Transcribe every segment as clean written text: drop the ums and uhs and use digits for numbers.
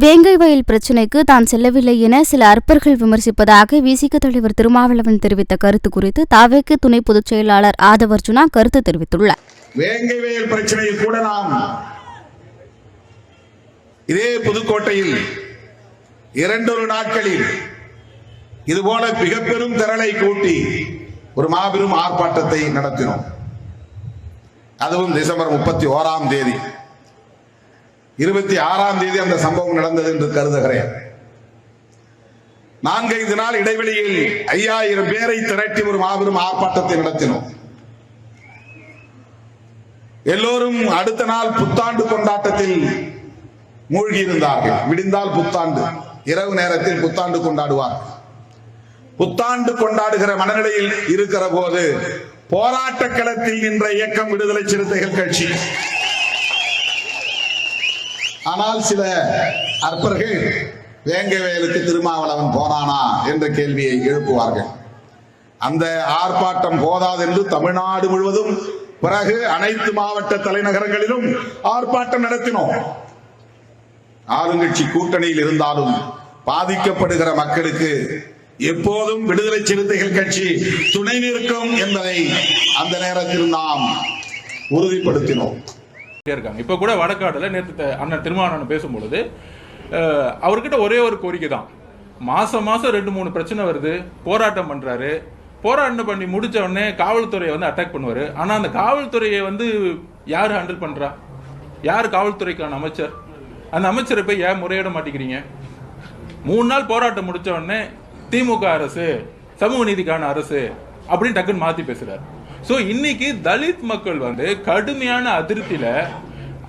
வேங்கை வயல் பிரச்சினைக்கு தான் செல்லவில்லை என சில அற்பர்கள் விமர்சிப்பதாக விசிக தலைவர் திருமாவளவன் தெரிவித்த கருத்து குறித்து தாவேக்கு துணை பொதுச் செயலாளர் ஆதவர்ஜுனா கருத்து தெரிவித்துள்ளார். வேங்கை வயல் பிரச்சனையில் கூட நாம் இதே புதுக்கோட்டையில் 2 நாட்களில் இதுபோல மிக பெரும் திரளை கூட்டி ஒரு மாபெரும் ஆர்ப்பாட்டத்தை நடத்தினோம். அதுவும் டிசம்பர் 31ஆம் தேதி 26ஆம் தேதி அந்த சம்பவம் நடந்தது என்று கருதுகிறேன். 4-5 நாள் இடைவெளியில் 5000 பேரை திரட்டி ஒரு மாபெரும் ஆர்ப்பாட்டத்தை நடத்தினோம். எல்லோரும் அடுத்த நாள் புத்தாண்டு கொண்டாட்டத்தில் மூழ்கி இருந்தார்கள். விடிந்தால் புத்தாண்டு, இரவு நேரத்தில் புத்தாண்டு கொண்டாடுவார். புத்தாண்டு கொண்டாடுகிற மனநிலையில் இருக்கிற போது போராட்ட களத்தில் நின்ற இயக்கம் விடுதலை சிறுத்தைகள் கட்சி. ஆனால் சில அற்பர்கள் வேங்கை வயலுக்கு திருமாவளவன் போனானா என்ற கேள்வியை எழுப்புவார்கள். அந்த ஆர்ப்பாட்டம் போதாது என்று தமிழ்நாடு முழுவதும் பிறகு அனைத்து மாவட்ட தலைநகரங்களிலும் ஆர்ப்பாட்டம் நடத்தினோம். ஆளுங்கட்சி கூட்டணியில் இருந்தாலும் பாதிக்கப்படுகிற மக்களுக்கு எப்போதும் விடுதலை சிறுத்தைகள் கட்சி துணை நிற்கும் என்பதை அந்த நேரத்தில் நாம் உறுதிப்படுத்தினோம். இருக்காங்க. இப்ப கூட வடக்காடுல நேற்று அண்ணன் திருமாவளவன் பேசும்பொழுது அவர்கிட்ட ஒரே ஒரு கோரிக்கை தான். மாசம் 2-3 பிரச்சனை வருது, போராட்டம் பண்றாரு. போராட்டம் பண்ணி முடிச்ச உடனே காவல்துறையை அட்டாக் பண்ணுவாரு. ஆனா அந்த காவல்துறையை யாரு ஹேண்டில் பண்றா? யாரு காவல்துறைக்கான அமைச்சர்? அந்த அமைச்சரை போய் ஏன் முறையிட மாட்டேங்கிறீங்க? 3 நாள் போராட்டம் முடிச்ச உடனே திமுக அரசு சமூக நீதிக்கான அரசு அப்படின்னு டக்குன்னு மாத்தி பேசுறாரு. சோ இன்னைக்கு தலித் மக்கள் கடுமையான அதிருப்தியில,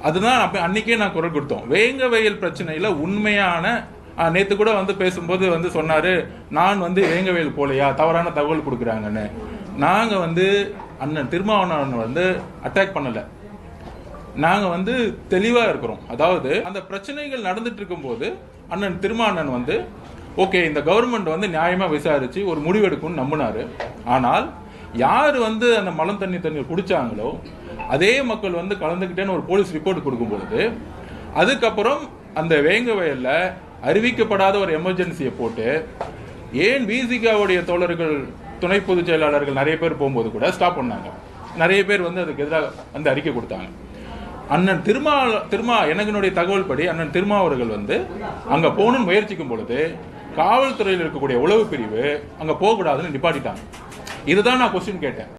அதுதான் அன்னைக்கே நான் குரல் கொடுத்தோம். வேங்க வயல் பிரச்சனையில உண்மையான நேத்து கூட பேசும்போது சொன்னாரு, நான் வேங்க வயல் போலையா, தவறான தகவல் கொடுக்குறாங்கன்னு. நாங்க அண்ணன் திருமாவளவன் அட்டாக் பண்ணல. நாங்க தெளிவா இருக்கிறோம். அதாவது அந்த பிரச்சனைகள் நடந்துட்டு இருக்கும் போது அண்ணன் திருமாவளவன் ஓகே இந்த கவர்மெண்ட் நியாயமா விசாரிச்சு ஒரு முடிவெடுக்கும்னு நம்பினாரு. ஆனால் யாரு அந்த மலம் தண்ணீர் குடிச்சாங்களோ அதே மக்கள் கலந்துக்கிட்டேன்னு ஒரு போலீஸ் ரிப்போர்ட் கொடுக்கும் பொழுது, அதுக்கப்புறம் அந்த வேங்க வயல்ல அறிவிக்கப்படாத ஒரு எமர்ஜென்சியை போட்டு, ஏன் விசிகாவுடைய தோழர்கள் துணை பொதுச் செயலாளர்கள் நிறைய பேர் போகும்போது கூட ஸ்டாப் பண்ணாங்க. நிறைய பேர் அதுக்கு எதிராக அறிக்கை கொடுத்தாங்க. அண்ணன் எனக்குடைய தகவல் படி அண்ணன் திருமா அவர்கள் அங்க போகணும்னு முயற்சிக்கும் பொழுது காவல்துறையில் இருக்கக்கூடிய உளவு பிரிவு அங்க போகக்கூடாதுன்னு நிப்பாட்டிட்டாங்க. இதுதான் நான் கொஸ்டின் கேட்டேன்.